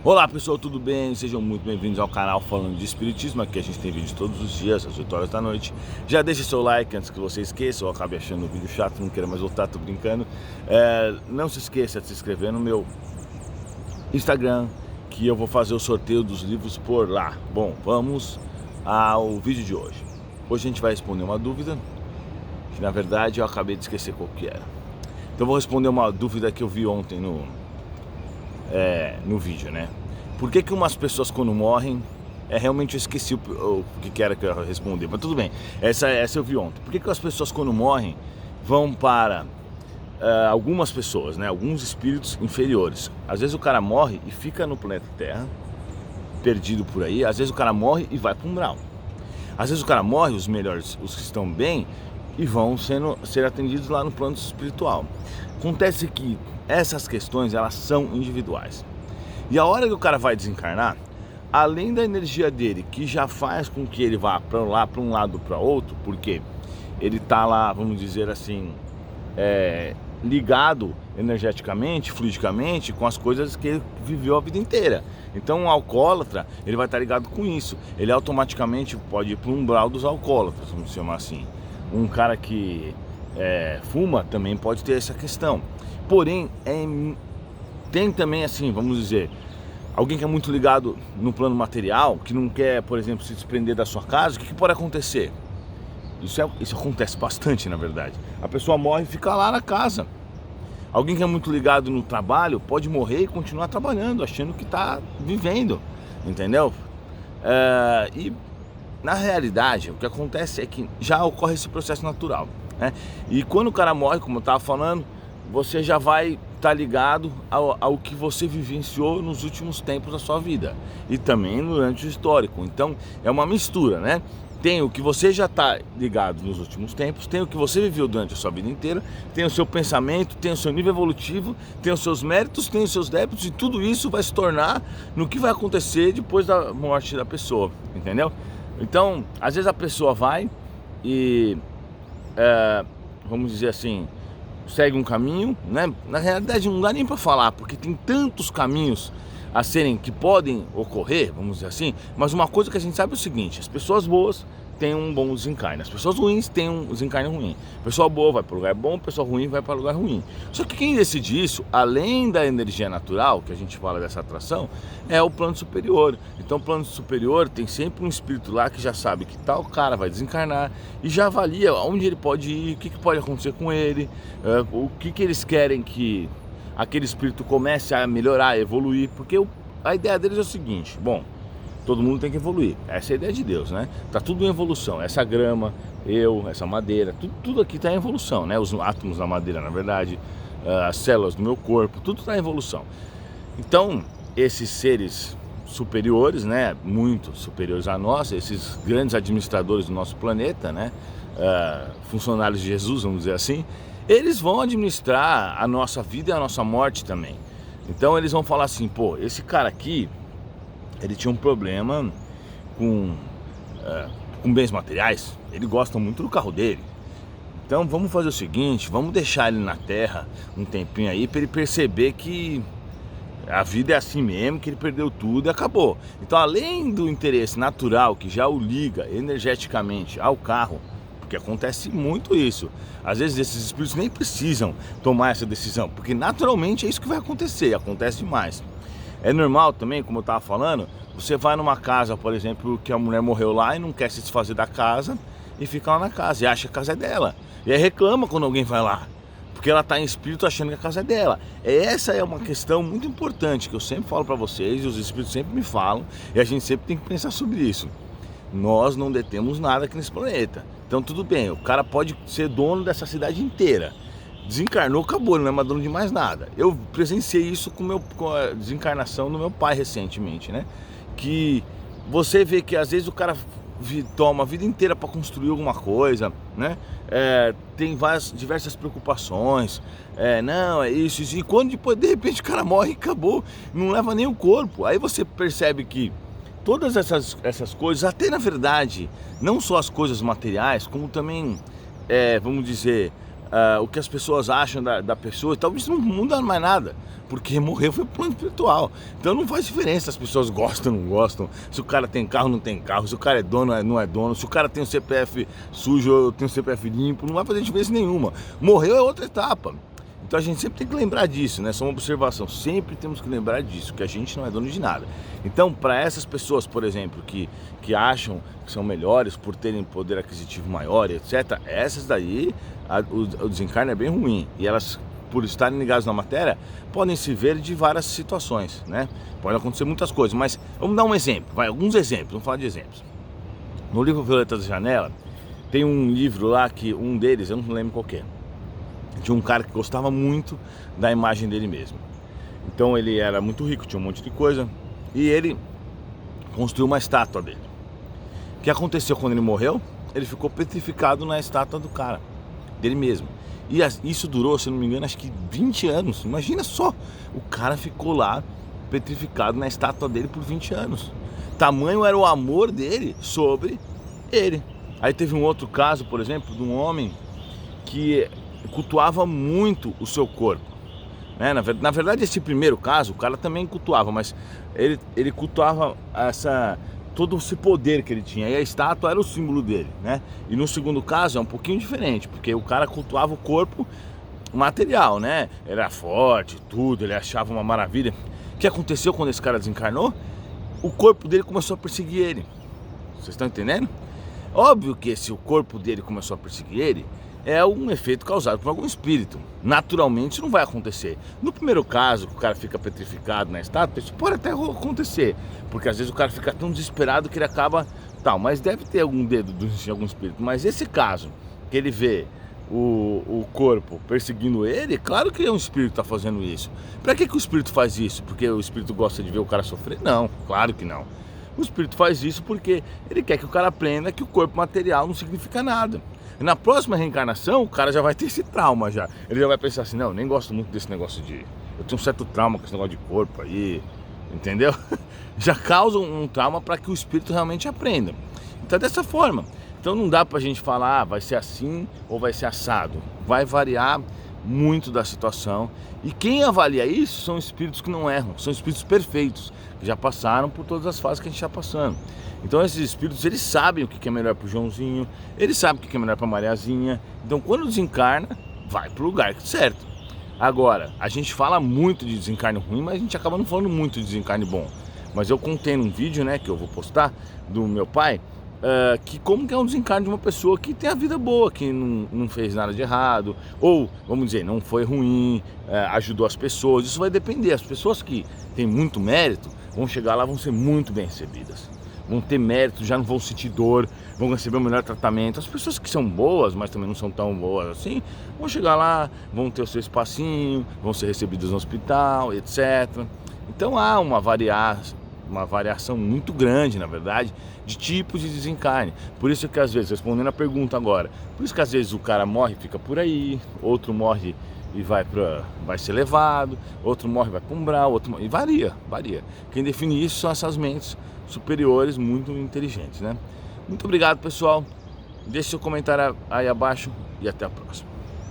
Olá pessoal, tudo bem? Sejam muito bem-vindos ao canal Falando de Espiritismo. Aqui a gente tem vídeo todos os dias, às 8 horas da noite. Já deixa seu like antes que você esqueça, ou acabe achando o vídeo chato, não queira mais voltar, tô brincando. Não se esqueça de se inscrever no meu Instagram, que eu vou fazer o sorteio dos livros por lá. Bom, vamos ao vídeo de hoje. Hoje a gente vai responder uma dúvida, que na verdade eu acabei de esquecer qual que era. Então eu vou responder uma dúvida que eu vi ontem no vídeo, né? Por que umas pessoas quando morrem, realmente eu esqueci o que era que eu ia responder, mas tudo bem, essa eu vi ontem. Por que as pessoas quando morrem vão para algumas pessoas, né? Alguns espíritos inferiores? Às vezes o cara morre e fica no planeta Terra, perdido por aí. Às vezes o cara morre e vai para um umbral. Às vezes o cara morre, os melhores, os que estão bem, e vão ser atendidos lá no plano espiritual. Acontece que essas questões, elas são individuais. E a hora que o cara vai desencarnar, além da energia dele, que já faz com que ele vá para lá, para um lado para outro, porque ele está lá, vamos dizer assim, ligado energeticamente, fluidicamente, com as coisas que ele viveu a vida inteira. Então um alcoólatra, ele vai estar ligado com isso. Ele automaticamente pode ir para o umbral dos alcoólatras, vamos chamar assim. Um cara que fuma também pode ter essa questão. Porém, tem também assim, vamos dizer, alguém que é muito ligado no plano material, que não quer, por exemplo, se desprender da sua casa. O que pode acontecer? Isso acontece bastante, na verdade. A pessoa morre e fica lá na casa. Alguém que é muito ligado no trabalho pode morrer e continuar trabalhando, achando que está vivendo, entendeu? E na realidade, o que acontece é que já ocorre esse processo natural, né? E quando o cara morre, como eu estava falando, você já vai estar ligado ao que você vivenciou nos últimos tempos da sua vida e também durante o histórico. Então é uma mistura, né? Tem o que você já está ligado nos últimos tempos, tem o que você viveu durante a sua vida inteira, tem o seu pensamento, tem o seu nível evolutivo, tem os seus méritos, tem os seus débitos, e tudo isso vai se tornar no que vai acontecer depois da morte da pessoa, entendeu? Então, às vezes a pessoa vai e, vamos dizer assim, segue um caminho, né? Na realidade não dá nem para falar, porque tem tantos caminhos que podem ocorrer, vamos dizer assim. Mas uma coisa que a gente sabe é o seguinte: as pessoas boas têm um bom desencarne, as pessoas ruins têm um desencarne ruim. A pessoa boa vai para o lugar bom, a pessoa ruim vai para o lugar ruim. Só que quem decide isso, além da energia natural, que a gente fala dessa atração, é o plano superior. Então o plano superior tem sempre um espírito lá que já sabe que tal cara vai desencarnar e já avalia onde ele pode ir, o que pode acontecer com ele, o que eles querem que aquele espírito comece a melhorar, a evoluir. Porque a ideia deles é o seguinte: bom, todo mundo tem que evoluir. Essa é a ideia de Deus, né? Tá tudo em evolução. Essa grama, essa madeira, tudo aqui está em evolução, né? Os átomos da madeira, na verdade, as células do meu corpo, tudo está em evolução. Então, esses seres superiores, né? Muito superiores a nós, esses grandes administradores do nosso planeta, né? Funcionários de Jesus, vamos dizer assim, eles vão administrar a nossa vida e a nossa morte também. Então eles vão falar assim: pô, esse cara aqui, ele tinha um problema com bens materiais, ele gosta muito do carro dele. Então vamos fazer o seguinte, vamos deixar ele na Terra um tempinho aí, para ele perceber que a vida é assim mesmo, que ele perdeu tudo e acabou. Então, além do interesse natural que já o liga energeticamente ao carro, porque acontece muito isso, às vezes esses espíritos nem precisam tomar essa decisão, porque naturalmente é isso que vai acontecer, acontece demais. É normal também, como eu estava falando, você vai numa casa, por exemplo, que a mulher morreu lá e não quer se desfazer da casa e fica lá na casa e acha que a casa é dela, e aí reclama quando alguém vai lá, porque ela está em espírito achando que a casa é dela. Essa é uma questão muito importante que eu sempre falo para vocês, e os espíritos sempre me falam, e a gente sempre tem que pensar sobre isso. Nós não detemos nada aqui nesse planeta. Então tudo bem, o cara pode ser dono dessa cidade inteira. Desencarnou, acabou, ele não é mais dono de mais nada. Eu presenciei isso com a desencarnação do meu pai recentemente, né? Que você vê que às vezes o cara toma a vida inteira para construir alguma coisa, né? Tem diversas preocupações, não, é isso, e quando depois de repente o cara morre e acabou, não leva nem o corpo. Aí você percebe que todas essas coisas, até na verdade, não só as coisas materiais, como também, vamos dizer, o que as pessoas acham da pessoa, talvez não muda mais nada, porque morreu foi pro plano espiritual. Então não faz diferença se as pessoas gostam ou não gostam, se o cara tem carro ou não tem carro, se o cara é dono ou não é dono, se o cara tem o CPF sujo ou tem o CPF limpo, não vai fazer diferença nenhuma. Morreu é outra etapa. Então a gente sempre tem que lembrar disso, né? Só uma observação, sempre temos que lembrar disso, que a gente não é dono de nada. Então, para essas pessoas, por exemplo, que acham que são melhores por terem poder aquisitivo maior, etc., essas daí, o desencarne é bem ruim. E elas, por estarem ligadas na matéria, podem se ver de várias situações, né? Pode acontecer muitas coisas, mas vamos dar um exemplo, alguns exemplos, vamos falar de exemplos. No livro Violeta da Janela, tem um livro lá que um deles, eu não lembro qual que é, de um cara que gostava muito da imagem dele mesmo. Então ele era muito rico, tinha um monte de coisa, e ele construiu uma estátua dele. O que aconteceu quando ele morreu? Ele ficou petrificado na estátua do cara, dele mesmo. E isso durou, se não me engano, acho que 20 anos. Imagina só, o cara ficou lá petrificado na estátua dele por 20 anos. Tamanho era o amor dele sobre ele. Aí teve um outro caso, por exemplo, de um homem que cultuava muito o seu corpo, né? Na verdade, esse primeiro caso, o cara também cultuava, mas ele cultuava todo esse poder que ele tinha, e a estátua era o símbolo dele, né? E no segundo caso é um pouquinho diferente, porque o cara cultuava o corpo material, né? Era forte, tudo, ele achava uma maravilha. O que aconteceu quando esse cara desencarnou? O corpo dele começou a perseguir ele. Vocês estão entendendo? Óbvio que se o corpo dele começou a perseguir ele, é um efeito causado por algum espírito. Naturalmente isso não vai acontecer. No primeiro caso, que o cara fica petrificado na estátua, isso pode até acontecer, porque às vezes o cara fica tão desesperado que ele acaba tal, mas deve ter algum dedo de algum espírito. Mas esse caso, que ele vê o corpo perseguindo ele, claro que é um espírito que está fazendo isso. Para que o espírito faz isso? Porque o espírito gosta de ver o cara sofrer? Não, claro que não. O espírito faz isso porque ele quer que o cara aprenda que o corpo material não significa nada. Na próxima reencarnação, o cara já vai ter esse trauma já. Ele já vai pensar assim, não, nem gosto muito desse negócio de... Eu tenho um certo trauma com esse negócio de corpo aí, entendeu? Já causa um trauma para que o espírito realmente aprenda. Então é dessa forma. Então não dá pra gente falar, vai ser assim ou vai ser assado. Vai variar muito da situação. E quem avalia isso são espíritos que não erram, são espíritos perfeitos, que já passaram por todas as fases que a gente está passando. Então esses espíritos, eles sabem o que é melhor pro Joãozinho, eles sabem o que é melhor pra Mariazinha. Então quando desencarna, vai pro lugar certo. Agora, a gente fala muito de desencarne ruim, mas a gente acaba não falando muito de desencarne bom. Mas eu contei num vídeo, né, que eu vou postar, do meu pai, que como que é um desencarne de uma pessoa que tem a vida boa, que não fez nada de errado, ou, vamos dizer, não foi ruim, ajudou as pessoas. Isso vai depender. As pessoas que têm muito mérito vão chegar lá, vão ser muito bem recebidas, vão ter mérito, já não vão sentir dor, vão receber o melhor tratamento. As pessoas que são boas, mas também não são tão boas assim, vão chegar lá, vão ter o seu espacinho, vão ser recebidas no hospital, etc. Então há uma variação muito grande, na verdade, de tipos de desencarne. Por isso que às vezes, respondendo a pergunta agora, por isso que às vezes o cara morre e fica por aí, outro morre e vai ser levado, outro morre e vai para umbral, outro morre, e varia. Quem define isso são essas mentes superiores muito inteligentes, né? Muito obrigado, pessoal. Deixe seu comentário aí abaixo e até a próxima.